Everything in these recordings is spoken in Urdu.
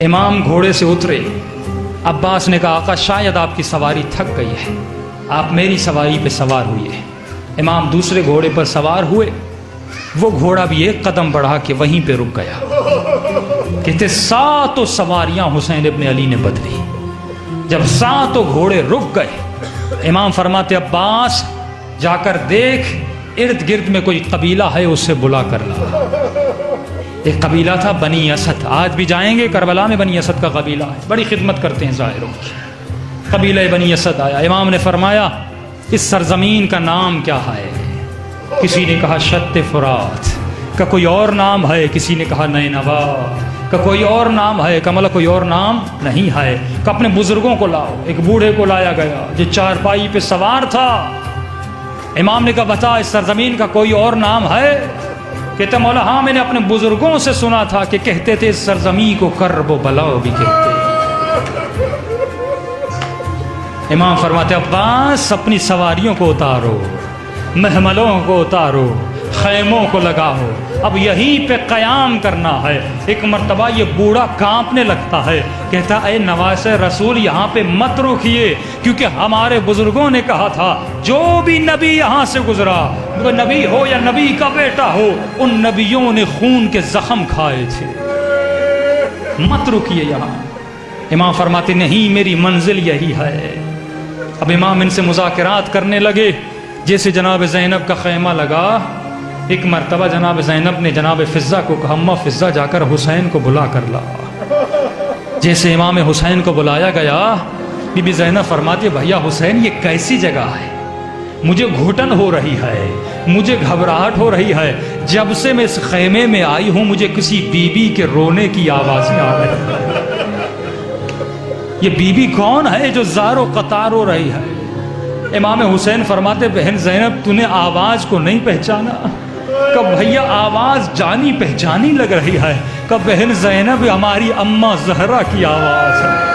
امام گھوڑے سے اترے۔ عباس نے کہا آقا شاید آپ کی سواری تھک گئی ہے، آپ میری سواری پہ سوار ہوئے۔ امام دوسرے گھوڑے پر سوار ہوئے، وہ گھوڑا بھی ایک قدم بڑھا کے وہیں پہ رک گیا۔ کہتے ساتوں سواریاں حسین ابن علی نے بدلی۔ جب ساتوں گھوڑے رک گئے، امام فرماتے عباس جا کر دیکھ ارد گرد میں کوئی قبیلہ ہے، اسے بلا کر لا۔ ایک قبیلہ تھا بنی اسد، آج بھی جائیں گے کربلا میں بنی اسد کا قبیلہ ہے، بڑی خدمت کرتے ہیں ظاہروں کی۔ قبیلہ بنی اسد آیا، امام نے فرمایا اس سرزمین کا نام کیا ہے؟ کسی نے کہا شط فرات، کا کوئی اور نام ہے؟ کسی نے کہا نینوا، کا کوئی اور نام ہے؟ کملا کوئی اور نام نہیں ہے، کہ اپنے بزرگوں کو لاؤ۔ ایک بوڑھے کو لایا گیا جو چارپائی پہ سوار تھا۔ امام نے کہا بتا اس سرزمین کا کوئی اور نام ہے؟ کہتے مولا ہاں میں نے اپنے بزرگوں سے سنا تھا کہ کہتے تھے اس سرزمین کو کرب و بلاؤ بھی کہتے۔ امام فرماتے عباس اپنی سواریوں کو اتارو، محملوں کو اتارو، خیموں کو لگاؤ، اب یہیں پہ قیام کرنا ہے۔ ایک مرتبہ یہ بوڑھا کانپنے لگتا ہے، کہتا اے نواز رسول یہاں پہ مت رکیے، کیونکہ ہمارے بزرگوں نے کہا تھا جو بھی نبی یہاں سے گزرا، وہ نبی ہو یا نبی کا بیٹا ہو، ان نبیوں نے خون کے زخم کھائے تھے، مت رکیے یہاں۔ امام فرماتے نہیں میری منزل یہی ہے۔ اب امام ان سے مذاکرات کرنے لگے۔ جیسے جناب زینب کا خیمہ لگا، ایک مرتبہ جناب زینب نے جناب فضہ کو کہا اماں فضہ جا کر حسین کو بلا کر لا۔ جیسے امام حسین کو بلایا گیا، بی بی زینب فرماتی بھیا حسین یہ کیسی جگہ ہے؟ مجھے گھٹن ہو رہی ہے، مجھے گھبراہٹ ہو رہی ہے، جب سے میں اس خیمے میں آئی ہوں مجھے کسی بی بی کے رونے کی آوازیں آ رہی ہیں۔ یہ بی بی کون ہے جو زار و قطار ہو رہی ہے؟ امام حسین فرماتے بہن زینب تو نے آواز کو نہیں پہچانا؟ کہ بھیا آواز جانی پہچانی لگ رہی ہے۔ کہ بہن زینب ہماری اماں زہرا کی آواز ہے۔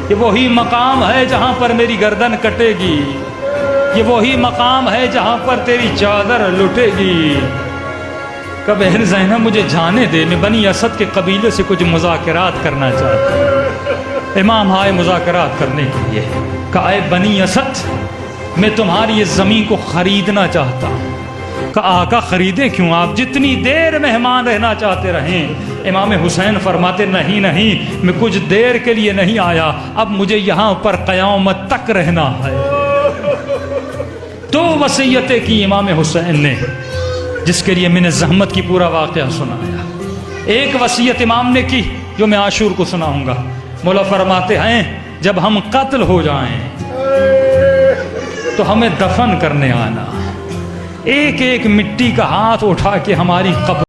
یہ وہی مقام ہے جہاں پر میری گردن کٹے گی، یہ وہی مقام ہے جہاں پر تیری چادر لٹے گی۔ کہ بہن زینب مجھے جانے دے، میں بنی اسد کے قبیلے سے کچھ مذاکرات کرنا چاہتا ہوں۔ امام آئے مذاکرات کرنے کے لیے، کہا اے بنی اسد میں تمہاری اس زمین کو خریدنا چاہتا ہوں۔ کہا آقا خریدے کیوں؟ آپ جتنی دیر مہمان رہنا چاہتے رہیں۔ امام حسین فرماتے نہیں نہیں میں کچھ دیر کے لیے نہیں آیا، اب مجھے یہاں پر قیامت تک رہنا ہے۔ دو وصیتیں کی امام حسین نے، جس کے لیے میں نے زحمت کی پورا واقعہ سنایا۔ ایک وصیت امام نے کی جو میں عاشور کو سناؤں گا۔ مولا فرماتے ہیں جب ہم قتل ہو جائیں تو ہمیں دفن کرنے آنا، ایک ایک مٹی کا ہاتھ اٹھا کے ہماری قبر